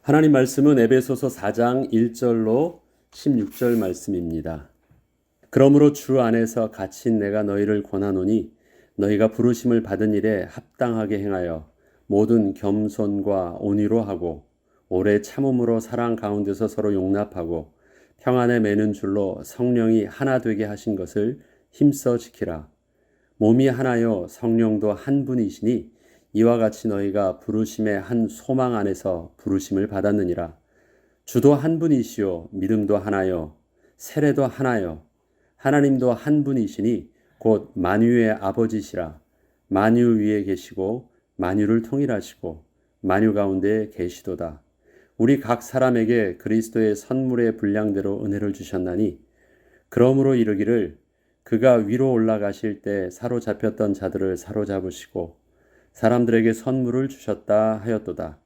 하나님 말씀은 에베소서 4장 1절로 16절 말씀입니다. 그러므로 주 안에서 갇힌 내가 너희를 권하노니 너희가 부르심을 받은 일에 합당하게 행하여 모든 겸손과 온유로 하고 오래 참음으로 사랑 가운데서 서로 용납하고 평안에 매는 줄로 성령이 하나 되게 하신 것을 힘써 지키라. 몸이 하나요 성령도 한 분이시니 이와 같이 너희가 부르심의 한 소망 안에서 부르심을 받았느니라. 주도 한 분이시요 믿음도 하나요 세례도 하나요 하나님도 한 분이시니 곧 만유의 아버지시라. 만유 위에 계시고 만유를 통일하시고 만유 가운데 계시도다. 우리 각 사람에게 그리스도의 선물의 분량대로 은혜를 주셨나니 그러므로 이르기를 그가 위로 올라가실 때 사로잡혔던 자들을 사로잡으시고 사람들에게 선물을 주셨다 하였도다.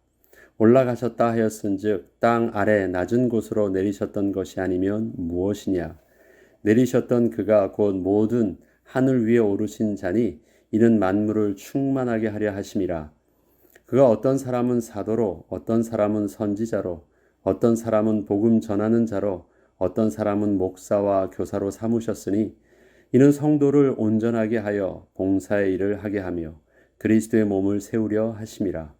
올라가셨다 하였은즉 땅 아래 낮은 곳으로 내리셨던 것이 아니면 무엇이냐. 내리셨던 그가 곧 모든 하늘 위에 오르신 자니 이는 만물을 충만하게 하려 하심이라. 그가 어떤 사람은 사도로 어떤 사람은 선지자로 어떤 사람은 복음 전하는 자로 어떤 사람은 목사와 교사로 삼으셨으니 이는 성도를 온전하게 하여 봉사의 일을 하게 하며 그리스도의 몸을 세우려 하심이라.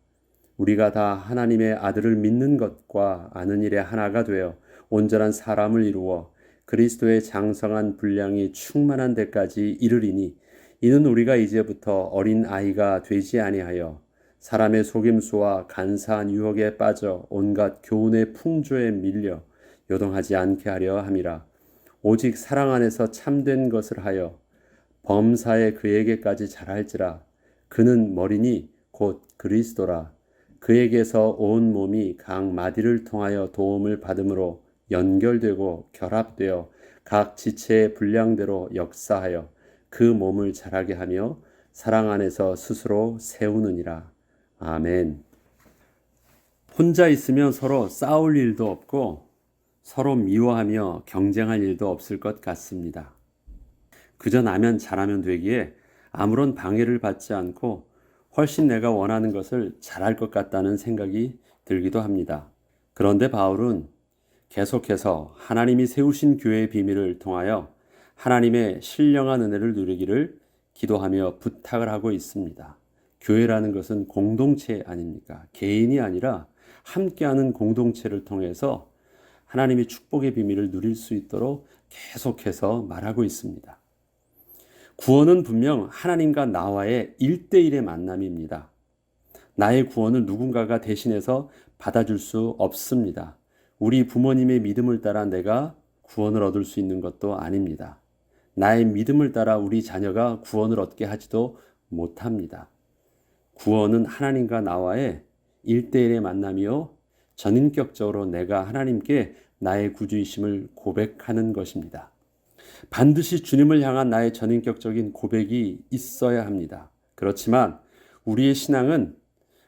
우리가 다 하나님의 아들을 믿는 것과 아는 일에 하나가 되어 온전한 사람을 이루어 그리스도의 장성한 분량이 충만한 데까지 이르리니 이는 우리가 이제부터 어린 아이가 되지 아니하여 사람의 속임수와 간사한 유혹에 빠져 온갖 교훈의 풍조에 밀려 요동하지 않게 하려 함이라. 오직 사랑 안에서 참된 것을 하여 범사에 그에게까지 자랄지라. 그는 머리니 곧 그리스도라. 그에게서 온 몸이 각 마디를 통하여 도움을 받음으로 연결되고 결합되어 각 지체의 분량대로 역사하여 그 몸을 자라게 하며 사랑 안에서 스스로 세우느니라. 아멘. 혼자 있으면 서로 싸울 일도 없고 서로 미워하며 경쟁할 일도 없을 것 같습니다. 그저 나면 잘하면 되기에 아무런 방해를 받지 않고 훨씬 내가 원하는 것을 잘할 것 같다는 생각이 들기도 합니다. 그런데 바울은 계속해서 하나님이 세우신 교회의 비밀을 통하여 하나님의 신령한 은혜를 누리기를 기도하며 부탁을 하고 있습니다. 교회라는 것은 공동체 아닙니까? 개인이 아니라 함께하는 공동체를 통해서 하나님의 축복의 비밀을 누릴 수 있도록 계속해서 말하고 있습니다. 구원은 분명 하나님과 나와의 1대1의 만남입니다. 나의 구원을 누군가가 대신해서 받아줄 수 없습니다. 우리 부모님의 믿음을 따라 내가 구원을 얻을 수 있는 것도 아닙니다. 나의 믿음을 따라 우리 자녀가 구원을 얻게 하지도 못합니다. 구원은 하나님과 나와의 1대1의 만남이요 전인격적으로 내가 하나님께 나의 구주이심을 고백하는 것입니다. 반드시 주님을 향한 나의 전인격적인 고백이 있어야 합니다. 그렇지만 우리의 신앙은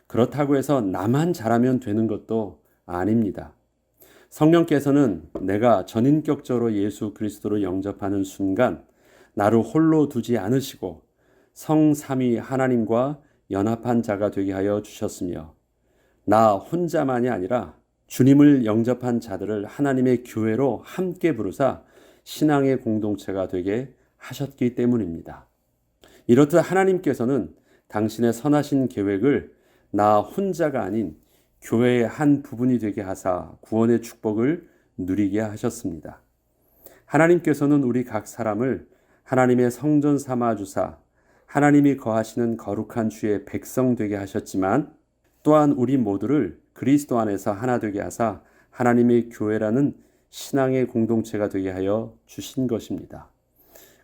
그렇다고 해서 나만 잘하면 되는 것도 아닙니다. 성령께서는 내가 전인격적으로 예수 그리스도를 영접하는 순간 나를 홀로 두지 않으시고 성삼위 하나님과 연합한 자가 되게 하여 주셨으며 나 혼자만이 아니라 주님을 영접한 자들을 하나님의 교회로 함께 부르사 신앙의 공동체가 되게 하셨기 때문입니다. 이렇듯 하나님께서는 당신의 선하신 계획을 나 혼자가 아닌 교회의 한 부분이 되게 하사 구원의 축복을 누리게 하셨습니다. 하나님께서는 우리 각 사람을 하나님의 성전 삼아 주사 하나님이 거하시는 거룩한 주의 백성 되게 하셨지만 또한 우리 모두를 그리스도 안에서 하나 되게 하사 하나님의 교회라는 신앙의 공동체가 되게 하여 주신 것입니다.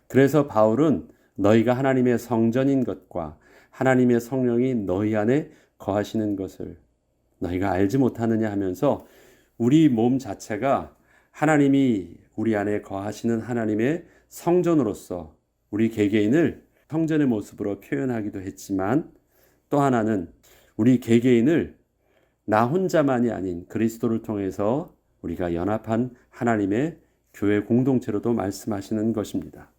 그래서 바울은 너희가 하나님의 성전인 것과 하나님의 성령이 너희 안에 거하시는 것을 너희가 알지 못하느냐 하면서 우리 몸 자체가 하나님이 우리 안에 거하시는 하나님의 성전으로서 우리 개개인을 성전의 모습으로 표현하기도 했지만 또 하나는 우리 개개인을 나 혼자만이 아닌 그리스도를 통해서 우리가 연합한 하나님의 교회 공동체로도 말씀하시는 것입니다.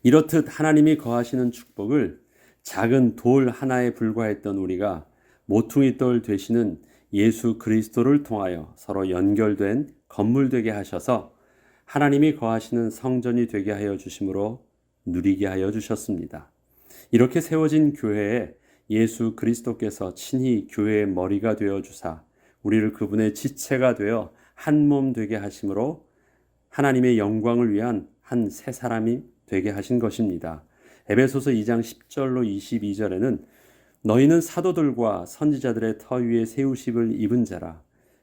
이렇듯 하나님이 거하시는 축복을 작은 돌 하나에 불과했던 우리가 모퉁이 돌 되시는 예수 그리스도를 통하여 서로 연결된 건물 되게 하셔서 하나님이 거하시는 성전이 되게 하여 주심으로 누리게 하여 주셨습니다. 이렇게 세워진 교회에 예수 그리스도께서 친히 교회의 머리가 되어 주사 우리를 그분의 지체가 되어 한 몸 되게 하심으로 하나님의 영광을 위한 한 새 사람이 되게 하신 것입니다. 에베소서 2장 10절로 22절에는 너희는 사도들과 선지자들의 터 위에 세우심을 입은 자라.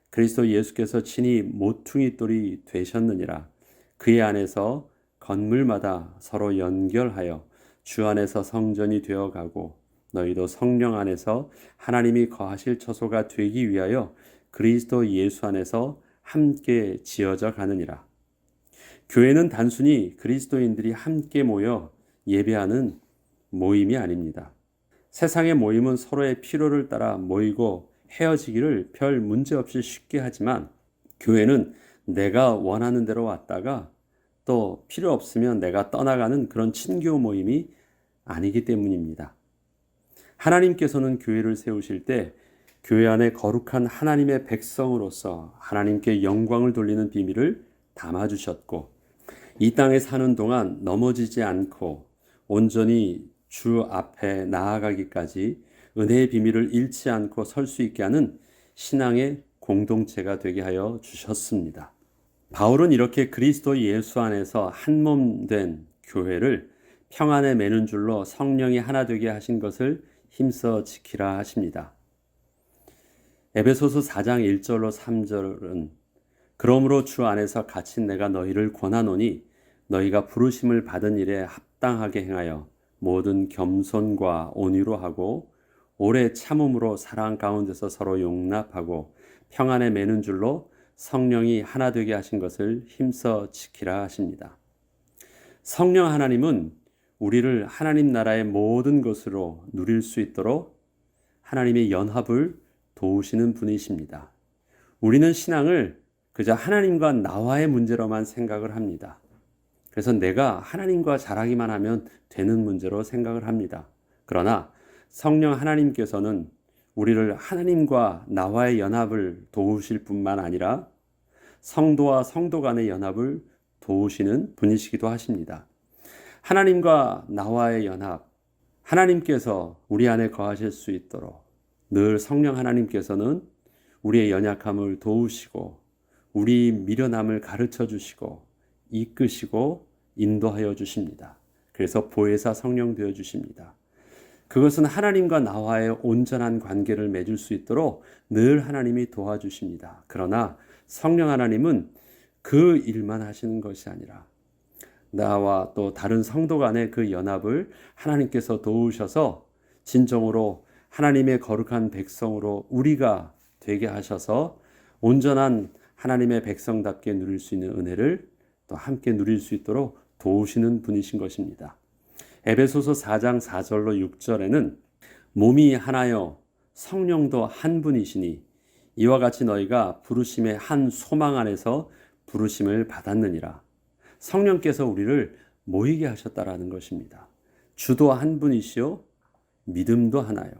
그리스도 예수께서 친히 모퉁이 돌이 되셨느니라. 그의 안에서 건물마다 서로 연결하여 주 안에서 성전이 되어가고 너희도 성령 안에서 하나님이 거하실 처소가 되기 위하여 그리스도 예수 안에서 함께 지어져 가느니라. 교회는 단순히 그리스도인들이 함께 모여 예배하는 모임이 아닙니다. 세상의 모임은 서로의 필요를 따라 모이고 헤어지기를 별 문제 없이 쉽게 하지만 교회는 내가 원하는 대로 왔다가 또 필요 없으면 내가 떠나가는 그런 친교 모임이 아니기 때문입니다. 하나님께서는 교회를 세우실 때 교회 안에 거룩한 하나님의 백성으로서 하나님께 영광을 돌리는 비밀을 담아주셨고 이 땅에 사는 동안 넘어지지 않고 온전히 주 앞에 나아가기까지 은혜의 비밀을 잃지 않고 설 수 있게 하는 신앙의 공동체가 되게 하여 주셨습니다. 바울은 이렇게 그리스도 예수 안에서 한 몸 된 교회를 평안에 매는 줄로 성령이 하나 되게 하신 것을 힘써 지키라 하십니다. 에베소서 4장 1절로 3절은 그러므로 주 안에서 갇힌 내가 너희를 권하노니 너희가 부르심을 받은 일에 합당하게 행하여 모든 겸손과 온유로 하고 오래 참음으로 사랑 가운데서 서로 용납하고 평안에 매는 줄로 성령이 하나 되게 하신 것을 힘써 지키라 하십니다. 성령 하나님은 우리를 하나님 나라의 모든 것으로 누릴 수 있도록 하나님의 연합을 도우시는 분이십니다. 우리는 신앙을 그저 하나님과 나와의 문제로만 생각을 합니다. 그래서 내가 하나님과 잘하기만 하면 되는 문제로 생각을 합니다. 그러나 성령 하나님께서는 우리를 하나님과 나와의 연합을 도우실 뿐만 아니라 성도와 성도 간의 연합을 도우시는 분이시기도 하십니다. 하나님과 나와의 연합, 하나님께서 우리 안에 거하실 수 있도록 늘 성령 하나님께서는 우리의 연약함을 도우시고 우리 미련함을 가르쳐 주시고 이끄시고 인도하여 주십니다. 그래서 보혜사 성령 되어 주십니다. 그것은 하나님과 나와의 온전한 관계를 맺을 수 있도록 늘 하나님이 도와주십니다. 그러나 성령 하나님은 그 일만 하시는 것이 아니라 나와 또 다른 성도 간의 그 연합을 하나님께서 도우셔서 진정으로 하나님의 거룩한 백성으로 우리가 되게 하셔서 온전한 하나님의 백성답게 누릴 수 있는 은혜를 또 함께 누릴 수 있도록 도우시는 분이신 것입니다. 에베소서 4장 4절로 6절에는 몸이 하나여 성령도 한 분이시니 이와 같이 너희가 부르심의 한 소망 안에서 부르심을 받았느니라. 성령께서 우리를 모이게 하셨다라는 것입니다. 주도 한 분이시요 믿음도 하나요.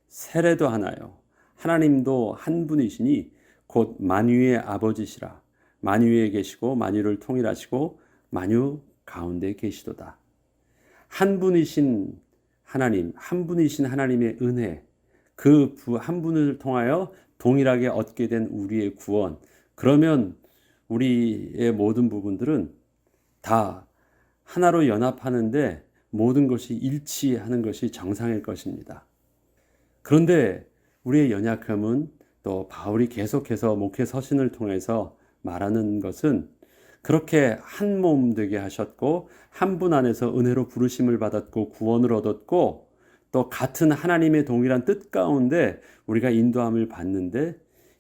세례도 하나요. 하나님도 한 분이시니 곧 만유의 아버지시라. 만유에 계시고 만유를 통일하시고 만유 가운데 계시도다. 한 분이신 하나님, 한 분이신 하나님의 은혜, 그 한 분을 통하여 동일하게 얻게 된 우리의 구원, 그러면 우리의 모든 부분들은 다 하나로 연합하는데 모든 것이 일치하는 것이 정상일 것입니다. 그런데 우리의 연약함은 또 바울이 계속해서 목회 서신을 통해서 말하는 것은 그렇게 한 몸 되게 하셨고 한 분 안에서 은혜로 부르심을 받았고 구원을 얻었고 또 같은 하나님의 동일한 뜻 가운데 우리가 인도함을 받는데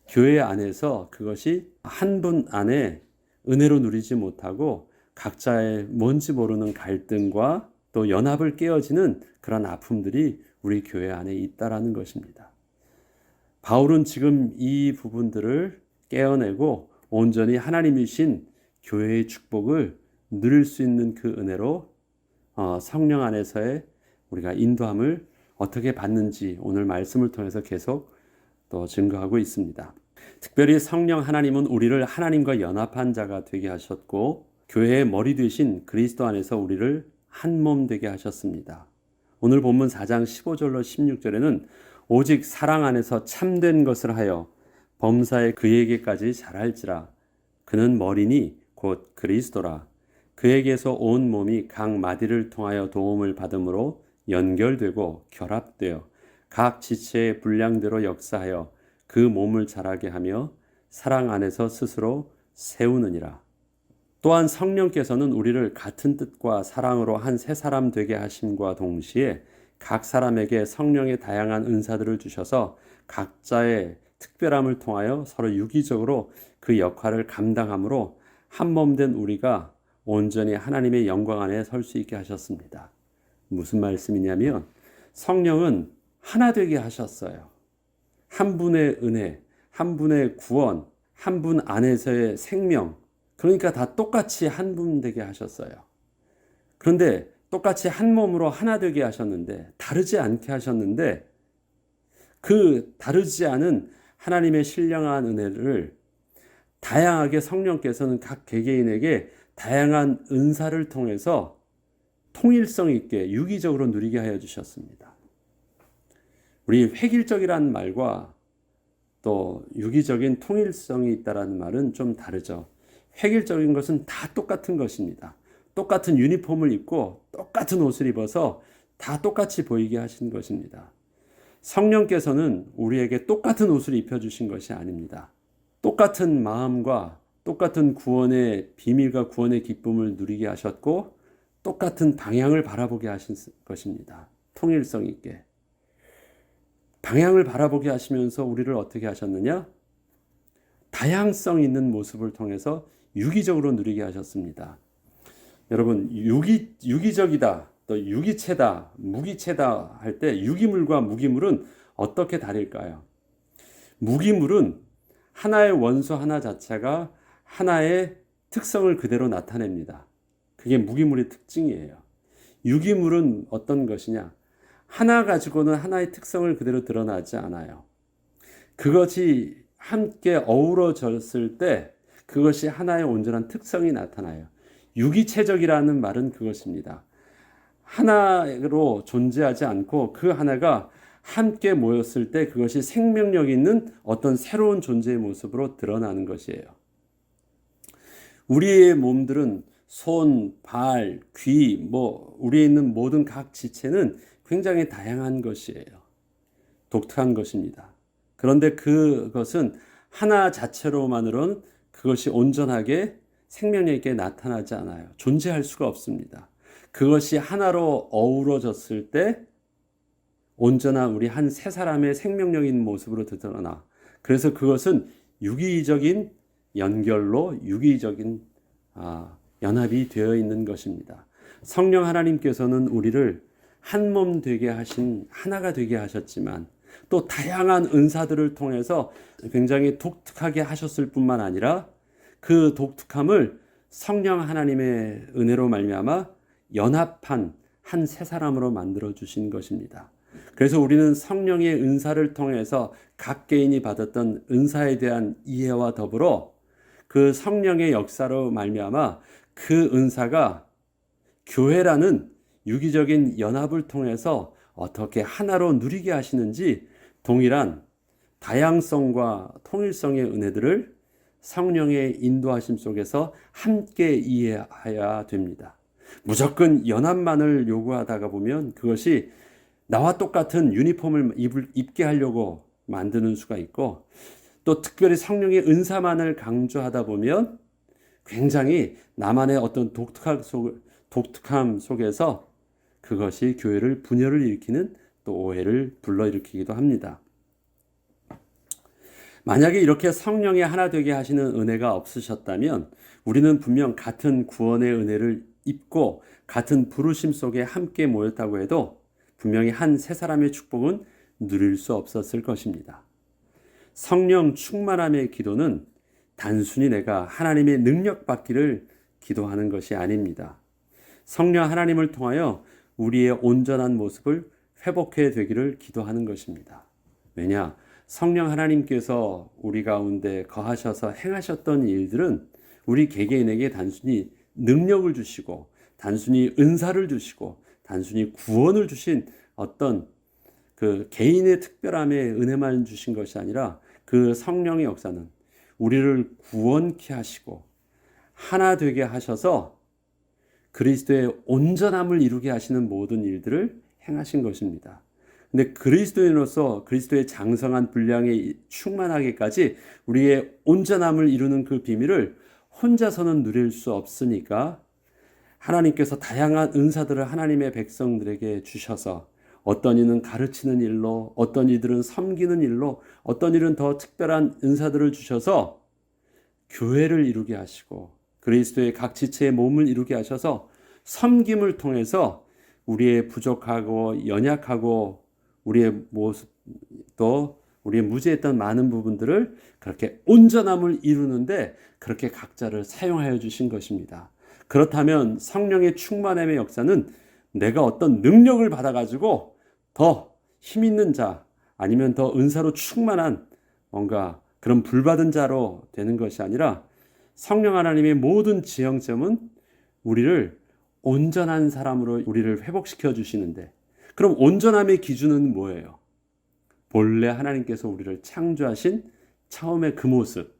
교회 안에서 그것이 한 분 안에 은혜로 누리지 못하고 각자의 뭔지 모르는 갈등과 또 연합을 깨어지는 그런 아픔들이 우리 교회 안에 있다라는 것입니다. 바울은 지금 이 부분들을 깨어내고 온전히 하나님이신 교회의 축복을 누릴 수 있는 그 은혜로 성령 안에서의 우리가 인도함을 어떻게 받는지 오늘 말씀을 통해서 계속 또 증거하고 있습니다. 특별히 성령 하나님은 우리를 하나님과 연합한 자가 되게 하셨고 교회의 머리 되신 그리스도 안에서 우리를 한 몸 되게 하셨습니다. 오늘 본문 4장 15절로 16절에는 오직 사랑 안에서 참된 것을 하여 범사에 그에게까지 잘할지라. 그는 머리니 곧 그리스도라. 그에게서 온 몸이 각 마디를 통하여 도움을 받음으로 연결되고 결합되어 각 지체의 분량대로 역사하여 그 몸을 자라게 하며 사랑 안에서 스스로 세우느니라. 또한 성령께서는 우리를 같은 뜻과 사랑으로 한 새 사람 되게 하심과 동시에 각 사람에게 성령의 다양한 은사들을 주셔서 각자의 특별함을 통하여 서로 유기적으로 그 역할을 감당함으로 한 몸 된 우리가 온전히 하나님의 영광 안에 설 수 있게 하셨습니다. 무슨 말씀이냐면 성령은 하나 되게 하셨어요. 한 분의 은혜, 한 분의 구원, 한 분 안에서의 생명, 그러니까 다 똑같이 한 분 되게 하셨어요. 그런데 똑같이 한 몸으로 하나 되게 하셨는데 다르지 않게 하셨는데 그 다르지 않은 하나님의 신령한 은혜를 다양하게 성령께서는 각 개개인에게 다양한 은사를 통해서 통일성 있게 유기적으로 누리게 하여 주셨습니다. 우리 획일적이라는 말과 또 유기적인 통일성이 있다는 말은 좀 다르죠. 획일적인 것은 다 똑같은 것입니다. 똑같은 유니폼을 입고 똑같은 옷을 입어서 다 똑같이 보이게 하신 것입니다. 성령께서는 우리에게 똑같은 옷을 입혀주신 것이 아닙니다. 똑같은 마음과 똑같은 구원의 비밀과 구원의 기쁨을 누리게 하셨고 똑같은 방향을 바라보게 하신 것입니다. 통일성 있게. 방향을 바라보게 하시면서 우리를 어떻게 하셨느냐? 다양성 있는 모습을 통해서 유기적으로 누리게 하셨습니다. 여러분, 유기적이다, 또 유기체다, 무기체다 할 때 유기물과 무기물은 어떻게 다를까요? 무기물은 하나의 원소 하나 자체가 하나의 특성을 그대로 나타냅니다. 그게 무기물의 특징이에요. 유기물은 어떤 것이냐? 하나 가지고는 하나의 특성을 그대로 드러나지 않아요. 그것이 함께 어우러졌을 때 그것이 하나의 온전한 특성이 나타나요. 유기체적이라는 말은 그것입니다. 하나로 존재하지 않고 그 하나가 함께 모였을 때 그것이 생명력 있는 어떤 새로운 존재의 모습으로 드러나는 것이에요. 우리의 몸들은 손, 발, 귀, 우리에 있는 모든 각 지체는 굉장히 다양한 것이에요. 독특한 것입니다. 그런데 그것은 하나 자체로만으로는 그것이 온전하게 생명력 있게 나타나지 않아요. 존재할 수가 없습니다. 그것이 하나로 어우러졌을 때 온전한 우리 한 세 사람의 생명력 있는 모습으로 드러나. 그래서 그것은 유기적인 연결로 유기적인 연합이 되어 있는 것입니다. 성령 하나님께서는 우리를 한 몸 되게 하신 하나가 되게 하셨지만 또 다양한 은사들을 통해서 굉장히 독특하게 하셨을 뿐만 아니라 그 독특함을 성령 하나님의 은혜로 말미암아 연합한 한 세 사람으로 만들어 주신 것입니다. 그래서 우리는 성령의 은사를 통해서 각 개인이 받았던 은사에 대한 이해와 더불어 그 성령의 역사로 말미암아 그 은사가 교회라는 유기적인 연합을 통해서 어떻게 하나로 누리게 하시는지 동일한 다양성과 통일성의 은혜들을 성령의 인도하심 속에서 함께 이해해야 됩니다. 무조건 연합만을 요구하다가 보면 그것이 나와 똑같은 유니폼을 입게 하려고 만드는 수가 있고 또 특별히 성령의 은사만을 강조하다 보면 굉장히 나만의 어떤 독특함 속에서 그것이 교회를 분열을 일으키는 또 오해를 불러일으키기도 합니다. 만약에 이렇게 성령의 하나 되게 하시는 은혜가 없으셨다면 우리는 분명 같은 구원의 은혜를 입고 같은 부르심 속에 함께 모였다고 해도 분명히 한 세 사람의 축복은 누릴 수 없었을 것입니다. 성령 충만함의 기도는 단순히 내가 하나님의 능력 받기를 기도하는 것이 아닙니다. 성령 하나님을 통하여 우리의 온전한 모습을 회복해 되기를 기도하는 것입니다. 왜냐? 성령 하나님께서 우리 가운데 거하셔서 행하셨던 일들은 우리 개개인에게 단순히 능력을 주시고 단순히 은사를 주시고 단순히 구원을 주신 어떤 그 개인의 특별함의 은혜만 주신 것이 아니라 그 성령의 역사는 우리를 구원케 하시고 하나 되게 하셔서 그리스도의 온전함을 이루게 하시는 모든 일들을 행하신 것입니다. 근데 그리스도인으로서 그리스도의 장성한 분량에 충만하기까지 우리의 온전함을 이루는 그 비밀을 혼자서는 누릴 수 없으니까 하나님께서 다양한 은사들을 하나님의 백성들에게 주셔서 어떤 이는 가르치는 일로, 어떤 이들은 섬기는 일로, 어떤 일은 더 특별한 은사들을 주셔서 교회를 이루게 하시고 그리스도의 각 지체의 몸을 이루게 하셔서 섬김을 통해서 우리의 부족하고 연약하고 우리의 모습도 우리의 무지했던 많은 부분들을 그렇게 온전함을 이루는데 그렇게 각자를 사용하여 주신 것입니다. 그렇다면 성령의 충만함의 역사는 내가 어떤 능력을 받아가지고 더 힘 있는 자 아니면 더 은사로 충만한 뭔가 그런 불받은 자로 되는 것이 아니라 성령 하나님의 모든 지형점은 우리를 온전한 사람으로 우리를 회복시켜 주시는데 그럼 온전함의 기준은 뭐예요? 본래 하나님께서 우리를 창조하신 처음의 그 모습.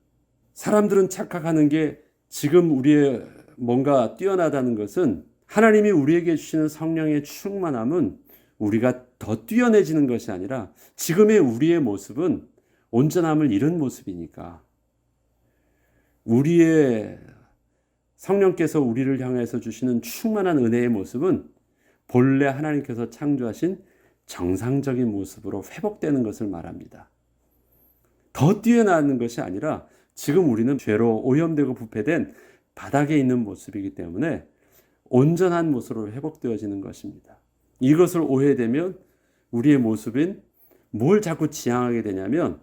사람들은 착각하는 게 지금 우리의 뭔가 뛰어나다는 것은 하나님이 우리에게 주시는 성령의 충만함은 우리가 더 뛰어내지는 것이 아니라 지금의 우리의 모습은 온전함을 잃은 모습이니까 우리의 성령께서 우리를 향해서 주시는 충만한 은혜의 모습은 본래 하나님께서 창조하신 정상적인 모습으로 회복되는 것을 말합니다. 더 뛰어나는 것이 아니라 지금 우리는 죄로 오염되고 부패된 바닥에 있는 모습이기 때문에 온전한 모습으로 회복되어지는 것입니다. 이것을 오해되면 우리의 모습인 뭘 자꾸 지향하게 되냐면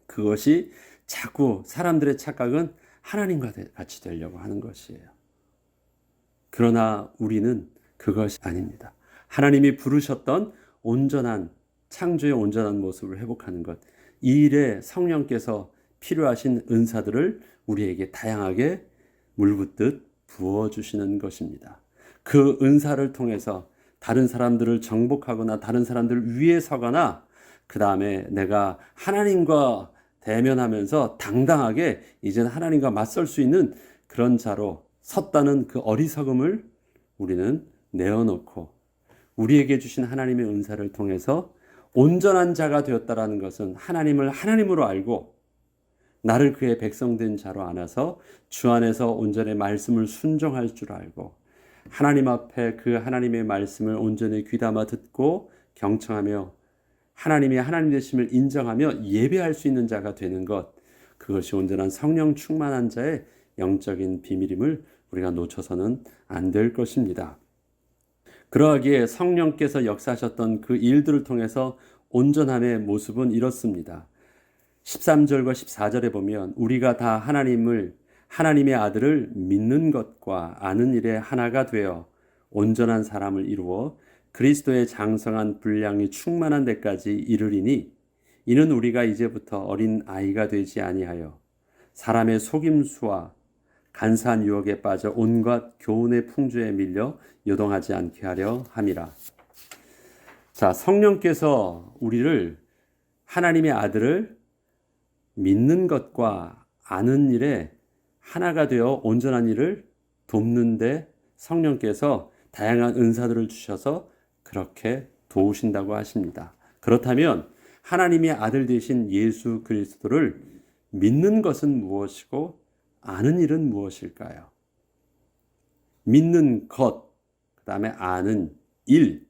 그것이 자꾸 사람들의 착각은 하나님과 같이 되려고 하는 것이에요. 그러나 우리는 그것이 아닙니다. 하나님이 부르셨던 온전한 창조의 온전한 모습을 회복하는 것, 이 일에 성령께서 필요하신 은사들을 우리에게 다양하게 물붓듯 부어주시는 것입니다. 그 은사를 통해서 다른 사람들을 정복하거나 다른 사람들 위에 서거나 그 다음에 내가 하나님과 대면하면서 당당하게 이제는 하나님과 맞설 수 있는 그런 자로 섰다는 그 어리석음을 우리는 내어놓고 우리에게 주신 하나님의 은사를 통해서 온전한 자가 되었다라는 것은 하나님을 하나님으로 알고 나를 그의 백성된 자로 안아서 주 안에서 온전히 말씀을 순종할 줄 알고 하나님 앞에 그 하나님의 말씀을 온전히 귀담아 듣고 경청하며 하나님이 하나님 되심을 인정하며 예배할 수 있는 자가 되는 것, 그것이 온전한 성령 충만한 자의 영적인 비밀임을 우리가 놓쳐서는 안 될 것입니다. 그러하기에 성령께서 역사하셨던 그 일들을 통해서 온전함의 모습은 이렇습니다. 13절과 14절에 보면 우리가 다 하나님의 아들을 믿는 것과 아는 일에 하나가 되어 온전한 사람을 이루어 그리스도의 장성한 분량이 충만한 데까지 이르리니 이는 우리가 이제부터 어린 아이가 되지 아니하여 사람의 속임수와 간사한 유혹에 빠져 온갖 교훈의 풍조에 밀려 요동하지 않게 하려 함이라. 자, 성령께서 우리를 하나님의 아들을 믿는 것과 아는 일에 하나가 되어 온전한 일을 돕는데 성령께서 다양한 은사들을 주셔서 그렇게 도우신다고 하십니다. 그렇다면 하나님의 아들 되신 예수 그리스도를 믿는 것은 무엇이고 아는 일은 무엇일까요? 믿는 것, 그 다음에 아는 일.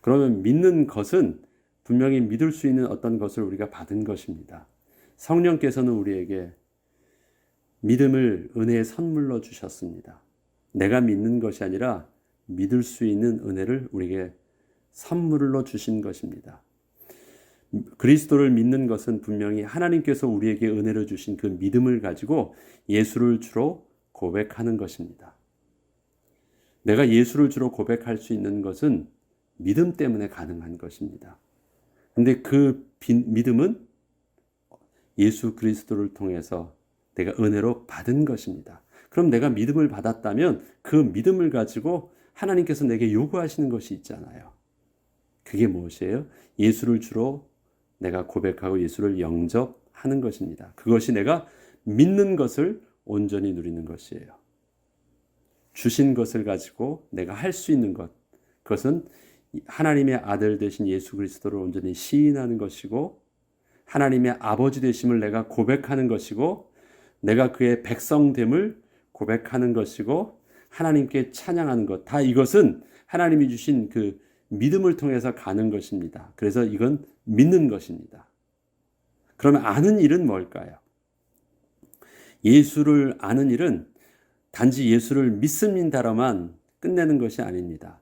그러면 믿는 것은 분명히 믿을 수 있는 어떤 것을 우리가 받은 것입니다. 성령께서는 우리에게 믿음을 은혜의 선물로 주셨습니다. 내가 믿는 것이 아니라 믿을 수 있는 은혜를 우리에게 선물로 주신 것입니다. 그리스도를 믿는 것은 분명히 하나님께서 우리에게 은혜를 주신 그 믿음을 가지고 예수를 주로 고백하는 것입니다. 내가 예수를 주로 고백할 수 있는 것은 믿음 때문에 가능한 것입니다. 근데 그 믿음은 예수 그리스도를 통해서 내가 은혜로 받은 것입니다. 그럼 내가 믿음을 받았다면 그 믿음을 가지고 하나님께서 내게 요구하시는 것이 있잖아요. 그게 무엇이에요? 예수를 주로 내가 고백하고 예수를 영접하는 것입니다. 그것이 내가 믿는 것을 온전히 누리는 것이에요. 주신 것을 가지고 내가 할 수 있는 것, 그것은 하나님의 아들 되신 예수 그리스도를 온전히 시인하는 것이고 하나님의 아버지 되심을 내가 고백하는 것이고 내가 그의 백성됨을 고백하는 것이고 하나님께 찬양하는 것, 다 이것은 하나님이 주신 그 믿음을 통해서 가는 것입니다. 그래서 이건 믿는 것입니다. 그러면 아는 일은 뭘까요? 예수를 아는 일은 단지 예수를 믿습니다로만 끝내는 것이 아닙니다.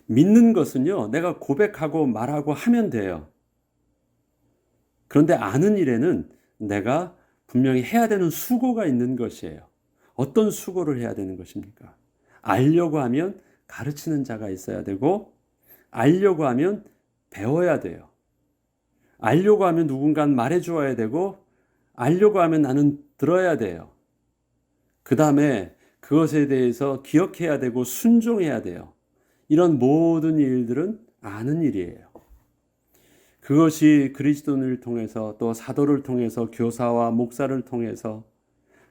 믿는 것은요, 내가 고백하고 말하고 하면 돼요. 그런데 아는 일에는 내가 분명히 해야 되는 수고가 있는 것이에요. 어떤 수고를 해야 되는 것입니까? 알려고 하면 가르치는 자가 있어야 되고, 알려고 하면 배워야 돼요. 알려고 하면 누군가 말해 주어야 되고, 알려고 하면 나는 들어야 돼요. 그 다음에 그것에 대해서 기억해야 되고 순종해야 돼요. 이런 모든 일들은 아는 일이에요. 그것이 그리스도를 통해서 또 사도를 통해서 교사와 목사를 통해서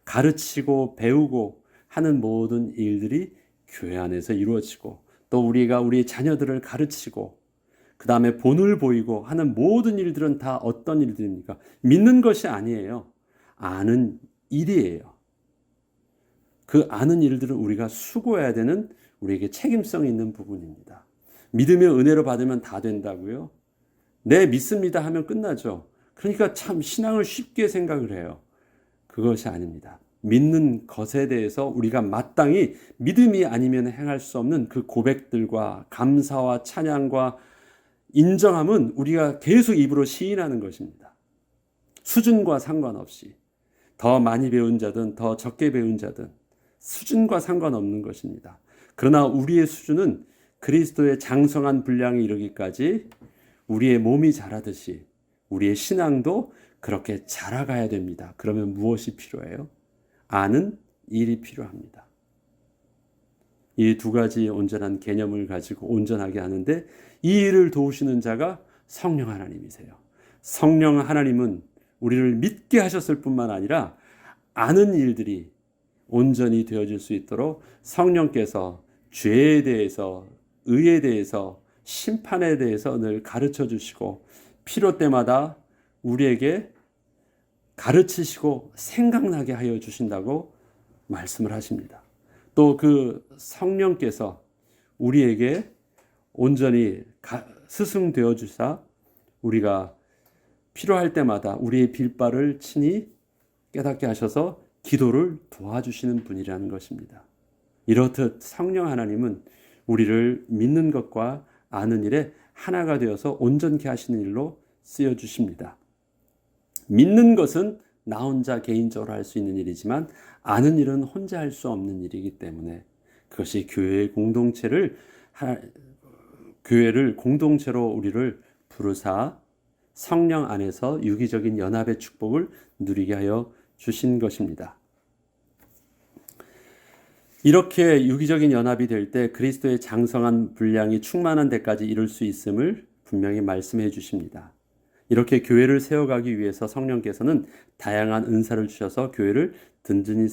가르치고 배우고 하는 모든 일들이 교회 안에서 이루어지고 또 우리가 우리 자녀들을 가르치고 그 다음에 본을 보이고 하는 모든 일들은 다 어떤 일들입니까? 믿는 것이 아니에요. 아는 일이에요. 그 아는 일들은 우리가 수고해야 되는 우리에게 책임성이 있는 부분입니다. 믿음의 은혜로 받으면 다 된다고요? 네, 믿습니다 하면 끝나죠. 그러니까 참 신앙을 쉽게 생각을 해요. 그것이 아닙니다. 믿는 것에 대해서 우리가 마땅히 믿음이 아니면 행할 수 없는 그 고백들과 감사와 찬양과 인정함은 우리가 계속 입으로 시인하는 것입니다. 수준과 상관없이 더 많이 배운 자든 더 적게 배운 자든 수준과 상관없는 것입니다. 그러나 우리의 수준은 그리스도의 장성한 분량에 이르기까지 우리의 몸이 자라듯이 우리의 신앙도 그렇게 자라가야 됩니다. 그러면 무엇이 필요해요? 아는 일이 필요합니다. 이 두 가지 온전한 개념을 가지고 온전하게 하는데 이 일을 도우시는 자가 성령 하나님이세요. 성령 하나님은 우리를 믿게 하셨을 뿐만 아니라 아는 일들이 온전히 되어질 수 있도록 성령께서 죄에 대해서, 의에 대해서, 심판에 대해서 늘 가르쳐 주시고 필요 때마다 우리에게 가르치시고 생각나게 하여 주신다고 말씀을 하십니다. 또 그 성령께서 우리에게 온전히 스승되어 주사 우리가 필요할 때마다 우리의 빌바를 친히 깨닫게 하셔서 기도를 도와주시는 분이라는 것입니다. 이렇듯 성령 하나님은 우리를 믿는 것과 아는 일에 하나가 되어서 온전케 하시는 일로 쓰여주십니다. 믿는 것은 나 혼자 개인적으로 할 수 있는 일이지만 아는 일은 혼자 할 수 없는 일이기 때문에 그것이 교회의 교회를 공동체로 우리를 부르사 성령 안에서 유기적인 연합의 축복을 누리게 하여 주신 것입니다. 이렇게 유기적인 연합이 될 때 그리스도의 장성한 분량이 충만한 데까지 이룰 수 있음을 분명히 말씀해 주십니다. 이렇게 교회를 세워가기 위해서 성령께서는 다양한 은사를 주셔서 교회를 든든히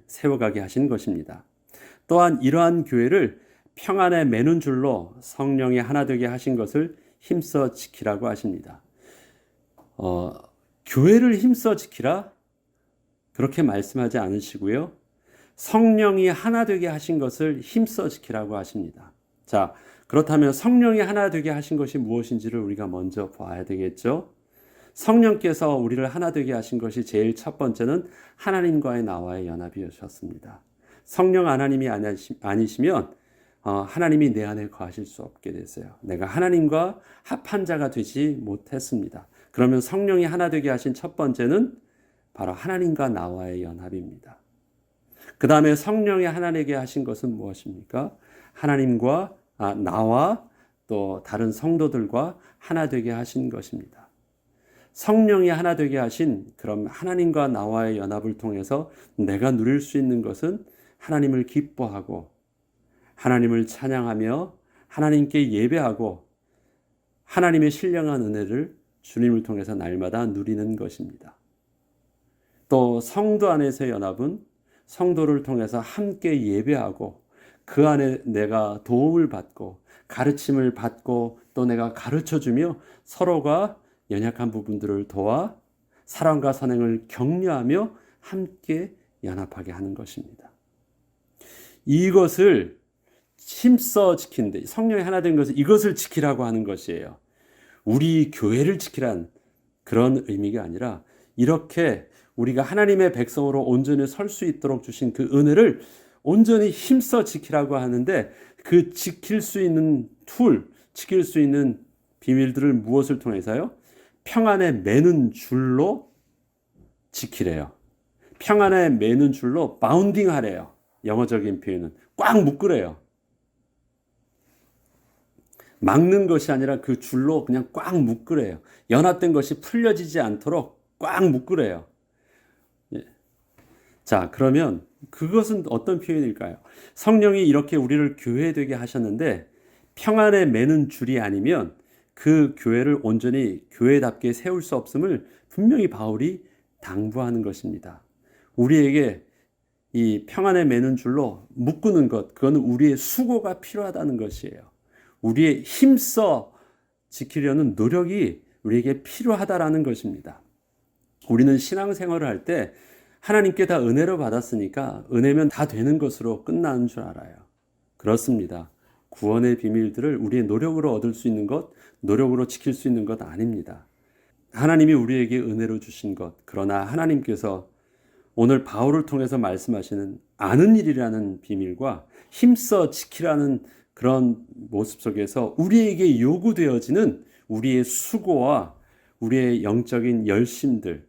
세워가게 하신 것입니다. 또한 이러한 교회를 평안에 매는 줄로 성령이 하나 되게 하신 것을 힘써 지키라고 하십니다. 교회를 힘써 지키라? 그렇게 말씀하지 않으시고요. 성령이 하나 되게 하신 것을 힘써 지키라고 하십니다. 자, 그렇다면 성령이 하나 되게 하신 것이 무엇인지를 우리가 먼저 봐야 되겠죠. 성령께서 우리를 하나 되게 하신 것이 제일 첫 번째는 하나님과의 나와의 연합이셨습니다. 성령 하나님이 아니시면 하나님이 내 안에 거하실 수 없게 됐어요. 내가 하나님과 합한 자가 되지 못했습니다. 그러면 성령이 하나 되게 하신 첫 번째는 바로 하나님과 나와의 연합입니다. 그 다음에 성령이 하나 되게 하신 것은 무엇입니까? 하나님과 나와 또 다른 성도들과 하나 되게 하신 것입니다. 성령이 하나 되게 하신 그럼 하나님과 나와의 연합을 통해서 내가 누릴 수 있는 것은 하나님을 기뻐하고 하나님을 찬양하며 하나님께 예배하고 하나님의 신령한 은혜를 주님을 통해서 날마다 누리는 것입니다. 또 성도 안에서의 연합은 성도를 통해서 함께 예배하고 그 안에 내가 도움을 받고 가르침을 받고 또 내가 가르쳐주며 서로가 연약한 부분들을 도와 사랑과 선행을 격려하며 함께 연합하게 하는 것입니다. 이것을 힘써 지키는데 성령이 하나 된 것은 이것을 지키라고 하는 것이에요. 우리 교회를 지키란 그런 의미가 아니라 이렇게 우리가 하나님의 백성으로 온전히 설 수 있도록 주신 그 은혜를 온전히 힘써 지키라고 하는데 그 지킬 수 있는 지킬 수 있는 비밀들을 무엇을 통해서요? 평안에 매는 줄로 지키래요. 평안에 매는 줄로 바운딩 하래요. 영어적인 표현은 꽉 묶으래요. 막는 것이 아니라 그 줄로 그냥 꽉 묶으래요. 연합된 것이 풀려지지 않도록 꽉 묶으래요. 자, 그러면 그것은 어떤 표현일까요? 성령이 이렇게 우리를 교회되게 하셨는데 평안에 매는 줄이 아니면 그 교회를 온전히 교회답게 세울 수 없음을 분명히 바울이 당부하는 것입니다. 우리에게 이 평안에 매는 줄로 묶는 것, 그거는 우리의 수고가 필요하다는 것이에요. 우리의 힘써 지키려는 노력이 우리에게 필요하다라는 것입니다. 우리는 신앙생활을 할 때 하나님께 다 은혜로 받았으니까 은혜면 다 되는 것으로 끝나는 줄 알아요. 그렇습니다. 구원의 비밀들을 우리의 노력으로 얻을 수 있는 것, 노력으로 지킬 수 있는 것 아닙니다. 하나님이 우리에게 은혜로 주신 것, 그러나 하나님께서 오늘 바울을 통해서 말씀하시는 아는 일이라는 비밀과 힘써 지키라는 그런 모습 속에서 우리에게 요구되어지는 우리의 수고와 우리의 영적인 열심들,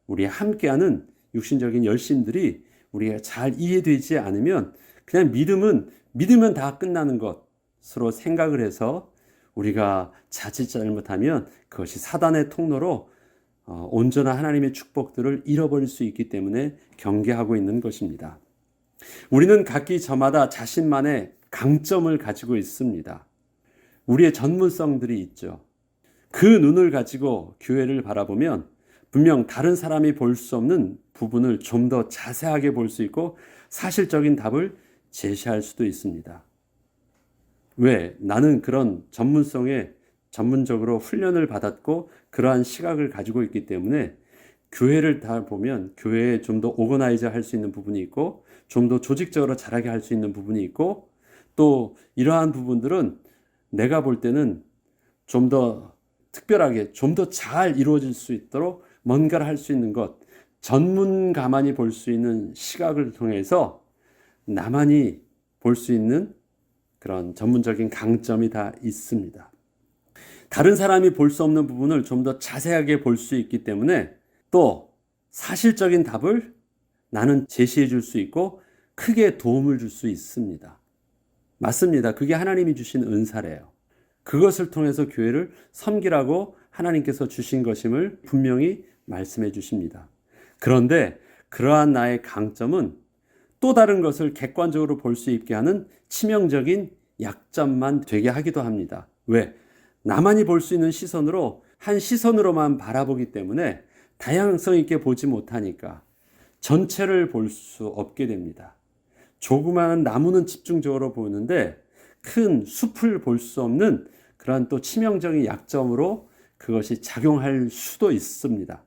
우리 함께하는 육신적인 열심들이 우리가 잘 이해되지 않으면 그냥 믿으면 다 끝나는 것으로 생각을 해서 우리가 자칫 잘못하면 그것이 사단의 통로로 온전한 하나님의 축복들을 잃어버릴 수 있기 때문에 경계하고 있는 것입니다. 우리는 각기 저마다 자신만의 강점을 가지고 있습니다. 우리의 전문성들이 있죠. 그 눈을 가지고 교회를 바라보면 분명 다른 사람이 볼 수 없는 부분을 좀 더 자세하게 볼 수 있고 사실적인 답을 제시할 수도 있습니다. 왜? 나는 그런 전문성에 전문적으로 훈련을 받았고 그러한 시각을 가지고 있기 때문에 교회를 다 보면 교회에 좀 더 오거나이저 할 수 있는 부분이 있고 좀 더 조직적으로 잘하게 할 수 있는 부분이 있고 또 이러한 부분들은 내가 볼 때는 좀 더 특별하게 좀 더 잘 이루어질 수 있도록 뭔가를 할 수 있는 것, 전문가만이 볼 수 있는 시각을 통해서 나만이 볼 수 있는 그런 전문적인 강점이 다 있습니다. 다른 사람이 볼 수 없는 부분을 좀 더 자세하게 볼 수 있기 때문에 또 사실적인 답을 나는 제시해 줄 수 있고 크게 도움을 줄 수 있습니다. 맞습니다. 그게 하나님이 주신 은사래요. 그것을 통해서 교회를 섬기라고 하나님께서 주신 것임을 분명히 말씀해 주십니다. 그런데 그러한 나의 강점은 또 다른 것을 객관적으로 볼 수 있게 하는 치명적인 약점만 되게 하기도 합니다. 왜? 나만이 볼 수 있는 시선으로 한 시선으로만 바라보기 때문에 다양성 있게 보지 못하니까 전체를 볼 수 없게 됩니다. 조그마한 나무는 집중적으로 보는데 큰 숲을 볼 수 없는 그러한 또 치명적인 약점으로 그것이 작용할 수도 있습니다.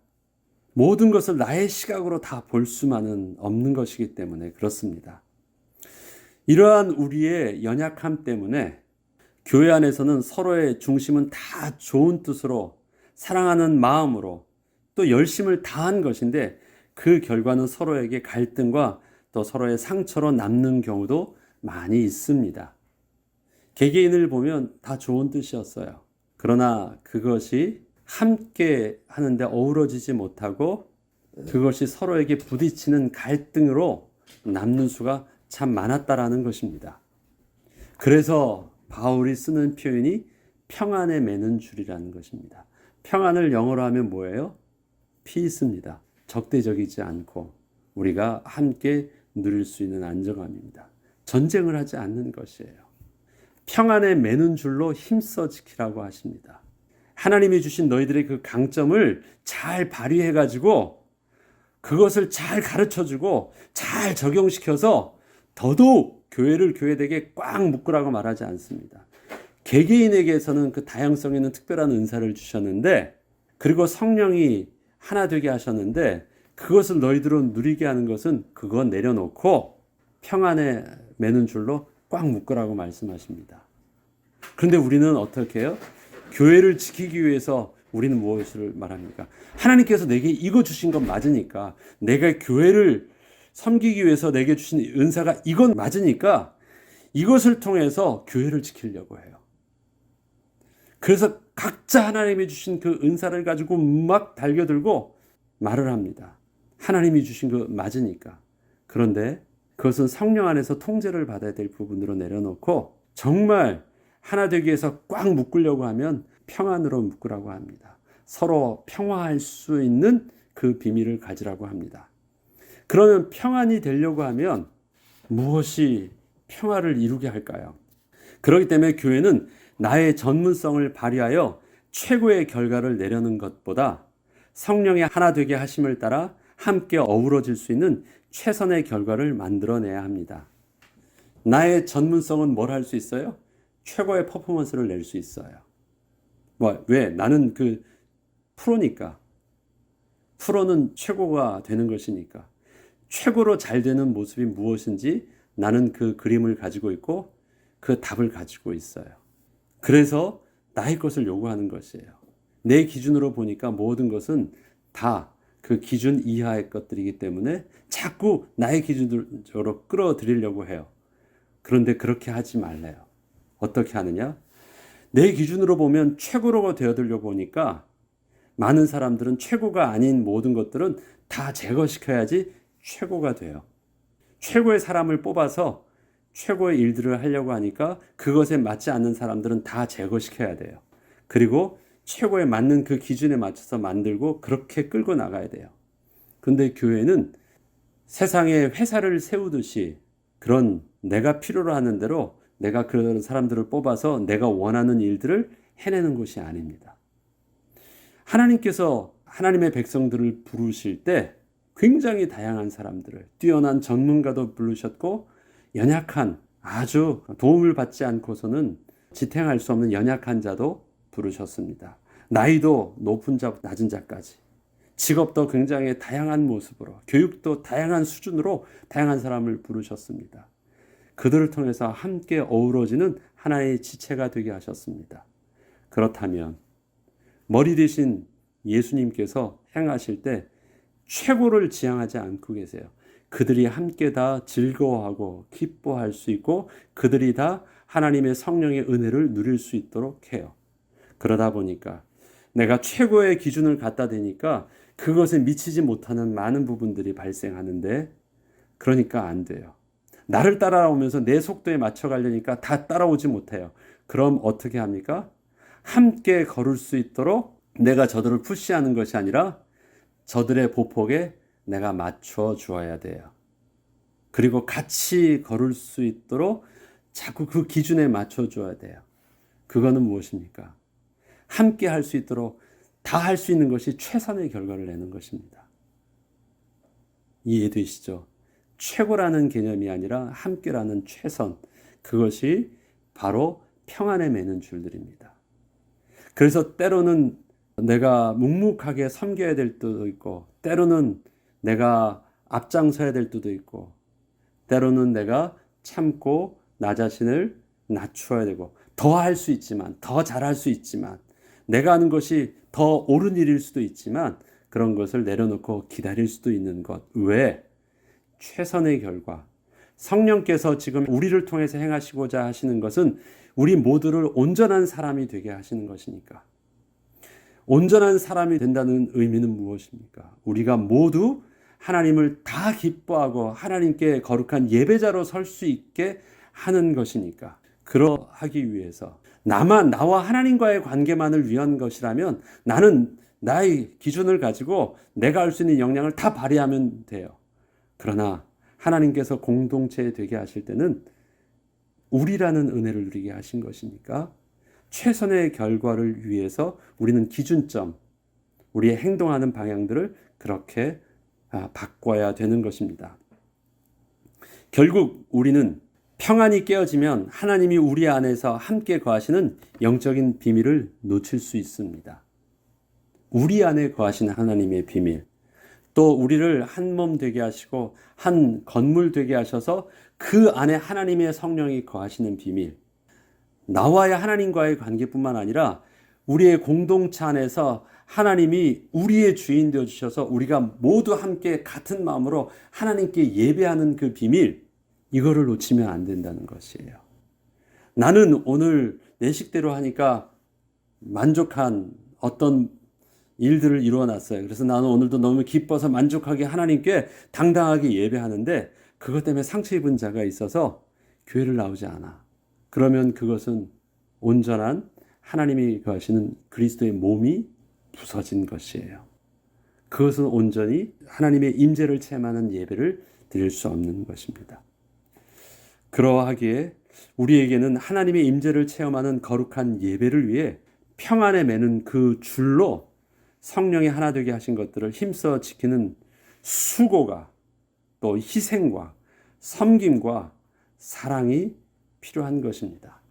모든 것을 나의 시각으로 다 볼 수만은 없는 것이기 때문에 그렇습니다. 이러한 우리의 연약함 때문에 교회 안에서는 서로의 중심은 다 좋은 뜻으로 사랑하는 마음으로 또 열심을 다한 것인데 그 결과는 서로에게 갈등과 또 서로의 상처로 남는 경우도 많이 있습니다. 개개인을 보면 다 좋은 뜻이었어요. 그러나 그것이 함께 하는데 어우러지지 못하고 그것이 서로에게 부딪히는 갈등으로 남는 수가 참 많았다라는 것입니다. 그래서 바울이 쓰는 표현이 평안에 매는 줄이라는 것입니다. 평안을 영어로 하면 뭐예요? 피스입니다. 적대적이지 않고 우리가 함께 누릴 수 있는 안정감입니다. 전쟁을 하지 않는 것이에요. 평안에 매는 줄로 힘써 지키라고 하십니다. 하나님이 주신 너희들의 그 강점을 잘 발휘해가지고 그것을 잘 가르쳐주고 잘 적용시켜서 더더욱 교회를 교회되게 꽉 묶으라고 말하지 않습니다. 개개인에게서는 그 다양성 있는 특별한 은사를 주셨는데, 그리고 성령이 하나 되게 하셨는데, 그것을 너희들은 누리게 하는 것은 그거 내려놓고 평안에 매는 줄로 꽉 묶으라고 말씀하십니다. 그런데 우리는 어떻게 해요? 교회를 지키기 위해서 우리는 무엇을 말합니까? 하나님께서 내게 이거 주신 건 맞으니까, 내가 교회를 섬기기 위해서 내게 주신 은사가 이건 맞으니까 이것을 통해서 교회를 지키려고 해요. 그래서 각자 하나님이 주신 그 은사를 가지고 막 달겨들고 말을 합니다. 하나님이 주신 거 맞으니까. 그런데 그것은 성령 안에서 통제를 받아야 될 부분으로 내려놓고 정말 하나 되기 위해서 꽉 묶으려고 하면 평안으로 묶으라고 합니다. 서로 평화할 수 있는 그 비밀을 가지라고 합니다. 그러면 평안이 되려고 하면 무엇이 평화를 이루게 할까요? 그렇기 때문에 교회는 나의 전문성을 발휘하여 최고의 결과를 내려는 것보다 성령의 하나 되게 하심을 따라 함께 어우러질 수 있는 최선의 결과를 만들어내야 합니다. 나의 전문성은 뭘 할 수 있어요? 최고의 퍼포먼스를 낼 수 있어요. 왜? 나는 그 프로니까. 프로는 최고가 되는 것이니까. 최고로 잘 되는 모습이 무엇인지 나는 그 그림을 가지고 있고 그 답을 가지고 있어요. 그래서 나의 것을 요구하는 것이에요. 내 기준으로 보니까 모든 것은 다 그 기준 이하의 것들이기 때문에 자꾸 나의 기준으로 끌어들이려고 해요. 그런데 그렇게 하지 말래요. 어떻게 하느냐? 내 기준으로 보면 최고로가 되어들려고 보니까 많은 사람들은 최고가 아닌 모든 것들은 다 제거시켜야지 최고가 돼요. 최고의 사람을 뽑아서 최고의 일들을 하려고 하니까 그것에 맞지 않는 사람들은 다 제거시켜야 돼요. 그리고 최고에 맞는 그 기준에 맞춰서 만들고 그렇게 끌고 나가야 돼요. 그런데 교회는 세상에 회사를 세우듯이 그런 내가 필요로 하는 대로 내가 그런 사람들을 뽑아서 내가 원하는 일들을 해내는 것이 아닙니다. 하나님께서 하나님의 백성들을 부르실 때 굉장히 다양한 사람들을, 뛰어난 전문가도 부르셨고 연약한, 아주 도움을 받지 않고서는 지탱할 수 없는 연약한 자도 부르셨습니다. 나이도 높은 자, 낮은 자까지. 직업도 굉장히 다양한 모습으로, 교육도 다양한 수준으로 다양한 사람을 부르셨습니다. 그들을 통해서 함께 어우러지는 하나의 지체가 되게 하셨습니다. 그렇다면 머리 대신 예수님께서 행하실 때 최고를 지향하지 않고 계세요. 그들이 함께 다 즐거워하고 기뻐할 수 있고 그들이 다 하나님의 성령의 은혜를 누릴 수 있도록 해요. 그러다 보니까 내가 최고의 기준을 갖다 대니까 그것에 미치지 못하는 많은 부분들이 발생하는데, 그러니까 안 돼요. 나를 따라오면서 내 속도에 맞춰가려니까 다 따라오지 못해요. 그럼 어떻게 합니까? 함께 걸을 수 있도록 내가 저들을 푸시하는 것이 아니라 저들의 보폭에 내가 맞춰 주어야 돼요. 그리고 같이 걸을 수 있도록 자꾸 그 기준에 맞춰 줘야 돼요. 그거는 무엇입니까? 함께 할 수 있도록 다 할 수 있는 것이 최선의 결과를 내는 것입니다. 이해되시죠? 최고라는 개념이 아니라 함께라는 최선, 그것이 바로 평안에 매는 줄들입니다. 그래서 때로는 내가 묵묵하게 섬겨야 될 때도 있고, 때로는 내가 앞장서야 될 때도 있고, 때로는 내가 참고 나 자신을 낮추어야 되고, 더 할 수 있지만, 더 잘할 수 있지만, 내가 하는 것이 더 옳은 일일 수도 있지만 그런 것을 내려놓고 기다릴 수도 있는 것. 왜? 최선의 결과. 성령께서 지금 우리를 통해서 행하시고자 하시는 것은 우리 모두를 온전한 사람이 되게 하시는 것이니까. 온전한 사람이 된다는 의미는 무엇입니까? 우리가 모두 하나님을 다 기뻐하고 하나님께 거룩한 예배자로 설 수 있게 하는 것이니까. 그러하기 위해서 나와 하나님과의 관계만을 위한 것이라면 나는 나의 기준을 가지고 내가 할 수 있는 역량을 다 발휘하면 돼요. 그러나 하나님께서 공동체 되게 하실 때는 우리라는 은혜를 누리게 하신 것이니까 최선의 결과를 위해서 우리는 기준점, 우리의 행동하는 방향들을 그렇게 바꿔야 되는 것입니다. 결국 우리는 평안이 깨어지면 하나님이 우리 안에서 함께 거하시는 영적인 비밀을 놓칠 수 있습니다. 우리 안에 거하시는 하나님의 비밀, 또 우리를 한 몸 되게 하시고 한 건물 되게 하셔서 그 안에 하나님의 성령이 거하시는 비밀, 나와의 하나님과의 관계뿐만 아니라 우리의 공동체 안에서 하나님이 우리의 주인 되어 주셔서 우리가 모두 함께 같은 마음으로 하나님께 예배하는 그 비밀, 이거를 놓치면 안 된다는 것이에요. 나는 오늘 내 식대로 하니까 만족한 어떤 일들을 이루어놨어요. 그래서 나는 오늘도 너무 기뻐서 만족하게 하나님께 당당하게 예배하는데 그것 때문에 상처 입은 자가 있어서 교회를 나오지 않아. 그러면 그것은 온전한 하나님이 거하시는 그리스도의 몸이 부서진 것이에요. 그것은 온전히 하나님의 임재를 체험하는 예배를 드릴 수 없는 것입니다. 그러하기에 우리에게는 하나님의 임재를 체험하는 거룩한 예배를 위해 평안에 매는 그 줄로 성령이 하나 되게 하신 것들을 힘써 지키는 수고가, 또 희생과 섬김과 사랑이 필요한 것입니다.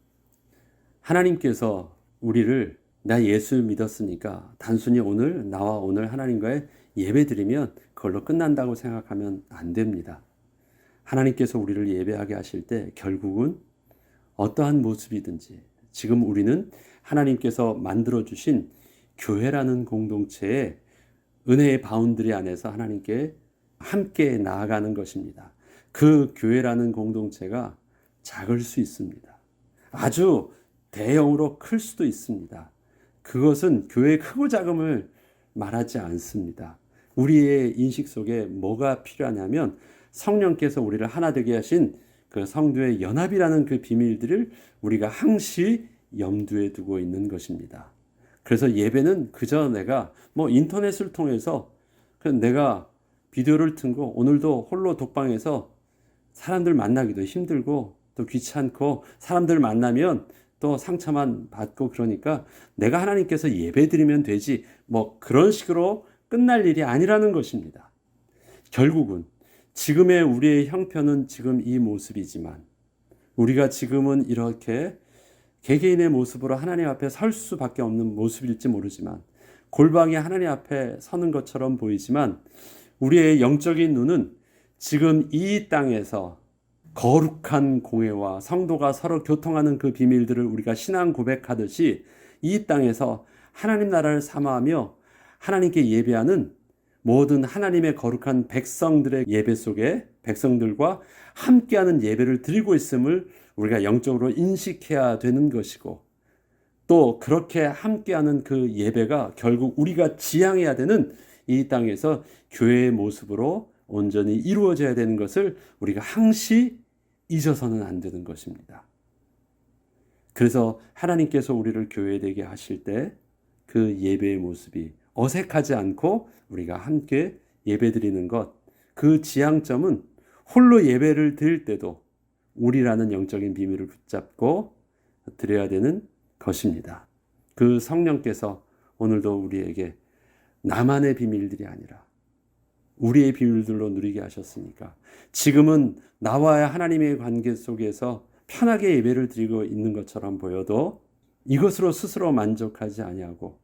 하나님께서 우리를 나 예수 믿었으니까 단순히 나와 오늘 하나님과의 예배 드리면 그걸로 끝난다고 생각하면 안 됩니다. 하나님께서 우리를 예배하게 하실 때 결국은 어떠한 모습이든지 지금 우리는 하나님께서 만들어주신 교회라는 공동체의 은혜의 바운드리 안에서 하나님께 함께 나아가는 것입니다. 그 교회라는 공동체가 작을 수 있습니다. 아주 대형으로 클 수도 있습니다. 그것은 교회의 크고 작음을 말하지 않습니다. 우리의 인식 속에 뭐가 필요하냐면 성령께서 우리를 하나 되게 하신 그 성도의 연합이라는 그 비밀들을 우리가 항시 염두에 두고 있는 것입니다. 그래서 예배는 그저 내가 인터넷을 통해서 내가 비디오를 튼고 오늘도 홀로 독방에서 사람들 만나기도 힘들고 또 귀찮고 사람들 만나면 또 상처만 받고 그러니까 내가 하나님께서 예배 드리면 되지 그런 식으로 끝날 일이 아니라는 것입니다. 결국은 지금의 우리의 형편은 지금 이 모습이지만 우리가 지금은 이렇게 개개인의 모습으로 하나님 앞에 설 수밖에 없는 모습일지 모르지만 골방이 하나님 앞에 서는 것처럼 보이지만 우리의 영적인 눈은 지금 이 땅에서 거룩한 공회와 성도가 서로 교통하는 그 비밀들을 우리가 신앙 고백하듯이 이 땅에서 하나님 나라를 사모하며 하나님께 예배하는 모든 하나님의 거룩한 백성들의 예배 속에 백성들과 함께하는 예배를 드리고 있음을 우리가 영적으로 인식해야 되는 것이고 또 그렇게 함께하는 그 예배가 결국 우리가 지향해야 되는 이 땅에서 교회의 모습으로 온전히 이루어져야 되는 것을 우리가 항시 잊어서는 안 되는 것입니다. 그래서 하나님께서 우리를 교회되게 하실 때 그 예배의 모습이 어색하지 않고 우리가 함께 예배드리는 것, 그 지향점은 홀로 예배를 드릴 때도 우리라는 영적인 비밀을 붙잡고 드려야 되는 것입니다. 그 성령께서 오늘도 우리에게 나만의 비밀들이 아니라 우리의 비밀들로 누리게 하셨으니까 지금은 나와의 하나님의 관계 속에서 편하게 예배를 드리고 있는 것처럼 보여도 이것으로 스스로 만족하지 아니하고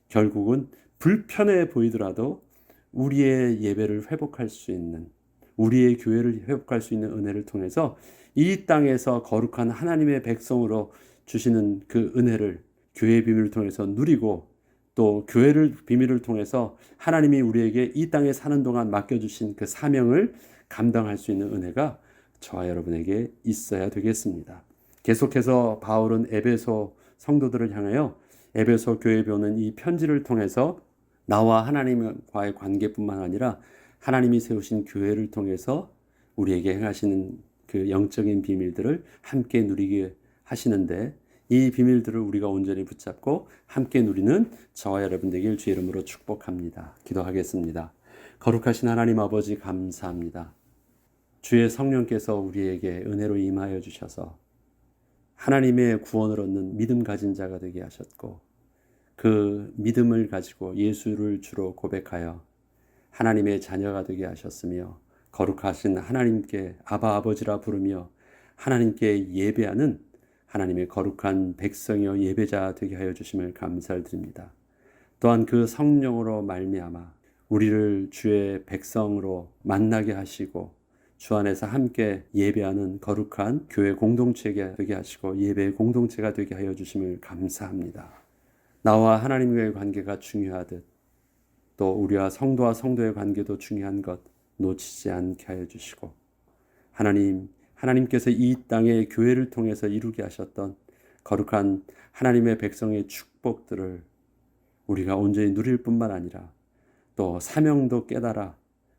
결국은 불편해 보이더라도 우리의 예배를 회복할 수 있는 우리의 교회를 회복할 수 있는 은혜를 통해서 이 땅에서 거룩한 하나님의 백성으로 주시는 그 은혜를 교회의 비밀을 통해서 누리고 또 교회를 비밀을 통해서 하나님이 우리에게 이 땅에 사는 동안 맡겨주신 그 사명을 감당할 수 있는 은혜가 저와 여러분에게 있어야 되겠습니다. 계속해서 바울은 에베소 성도들을 향하여 에베소 교회에 보낸 이 편지를 통해서 나와 하나님과의 관계뿐만 아니라 하나님이 세우신 교회를 통해서 우리에게 행하시는 그 영적인 비밀들을 함께 누리게 하시는데 이 비밀들을 우리가 온전히 붙잡고 함께 누리는 저와 여러분 되길 주의 이름으로 축복합니다. 기도하겠습니다. 거룩하신 하나님 아버지 감사합니다. 주의 성령께서 우리에게 은혜로 임하여 주셔서 하나님의 구원을 얻는 믿음 가진 자가 되게 하셨고, 그 믿음을 가지고 예수를 주로 고백하여 하나님의 자녀가 되게 하셨으며, 거룩하신 하나님께 아바 아버지라 부르며 하나님께 예배하는 하나님의 거룩한 백성이여 예배자 되게 하여 주심을 감사를 드립니다. 또한 그 성령으로 말미암아 우리를 주의 백성으로 만나게 하시고 주 안에서 함께 예배하는 거룩한 교회 공동체가 되게 하시고 예배 공동체가 되게 하여 주심을 감사합니다. 나와 하나님과의 관계가 중요하듯 또 우리와 성도와 성도의 관계도 중요한 것 놓치지 않게 하여 주시고, 하나님께서 이 땅의 교회를 통해서 이루게 하셨던 거룩한 하나님의 백성의 축복들을 우리가 온전히 누릴 뿐만 아니라 또 사명도 깨달아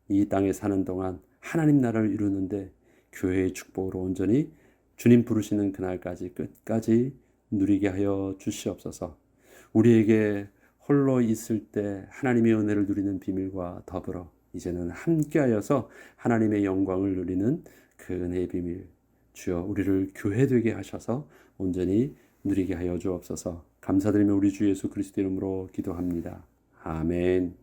이 땅에 사는 동안 하나님 나라를 이루는데 교회의 축복으로 온전히 주님 부르시는 그날까지 끝까지 누리게 하여 주시옵소서. 우리에게 홀로 있을 때 하나님의 은혜를 누리는 비밀과 더불어 이제는 함께하여서 하나님의 영광을 누리는 그 은혜의 비밀, 주여 우리를 교회되게 하셔서 온전히 누리게 하여 주옵소서. 감사드리며 우리 주 예수 그리스도 이름으로 기도합니다. 아멘.